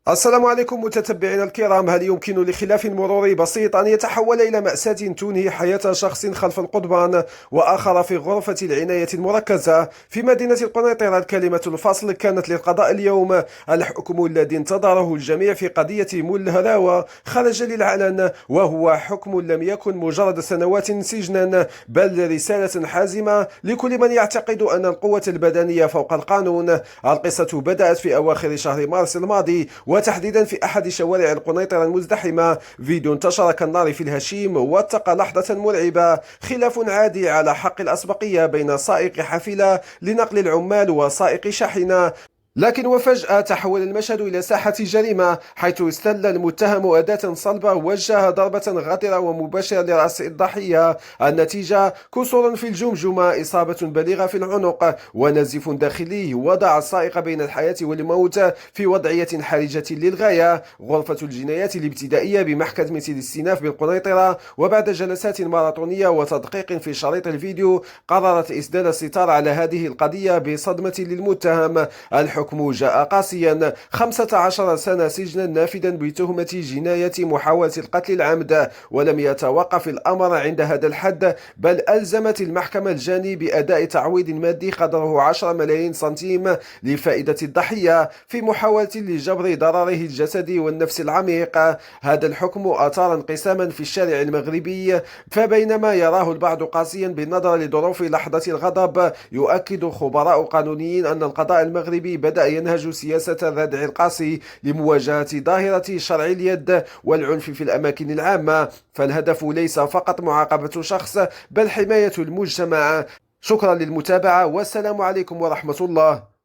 السلام عليكم متتبعينا الكرام. هل يمكن لخلاف مروري بسيط أن يتحول إلى مأساة تنهي حياة شخص خلف القضبان وآخر في غرفة العناية المركزة في مدينة القنيطرة؟ الكلمة الفصل كانت للقضاء اليوم. الحكم الذي انتظره الجميع في قضية مول الهراوة خرج للعلن، وهو حكم لم يكن مجرد سنوات سجنا بل رسالة حازمة لكل من يعتقد أن القوة البدنية فوق القانون. القصة بدأت في أواخر شهر مارس الماضي، وتحديدا في أحد شوارع القنيطرة المزدحمة. فيديو انتشر كالنار في الهشيم واتقى لحظة مرعبة: خلاف عادي على حق الأسبقية بين سائق حافلة لنقل العمال وسائق شاحنة. لكن وفجأة تحول المشهد إلى ساحة جريمة، حيث استل المتهم أداة صلبة ووجه ضربة غادرة ومباشرة لرأس الضحية. النتيجة: كسور في الجمجمة، إصابة بالغة في العنق، ونزيف داخلي وضع السائق بين الحياة والموت في وضعية حرجة للغاية. غرفة الجنايات الابتدائية بمحكمة الاستئناف بالقنيطرة، وبعد جلسات ماراثونية وتدقيق في شريط الفيديو، قررت إسدال الستار على هذه القضية بصدمة للمتهم. الحكم جاء قاسيا: 15 سنة سجنا نافذا بتهمة جناية محاولة القتل العمد. ولم يتوقف الأمر عند هذا الحد، بل ألزمت المحكمة الجاني بأداء تعويض مادي قدره 10 ملايين سنتيم لفائدة الضحية في محاولة لجبر ضرره الجسدي والنفسي العميق. هذا الحكم أثار انقساما في الشارع المغربي، فبينما يراه البعض قاسيا بالنظر لظروف لحظة الغضب، يؤكد خبراء قانونيين أن القضاء المغربي بدأ ينهج سياسة الردع القاسي لمواجهة ظاهرة شرع اليد والعنف في الأماكن العامة. فالهدف ليس فقط معاقبة شخص، بل حماية المجتمع. شكرا للمتابعة، والسلام عليكم ورحمة الله.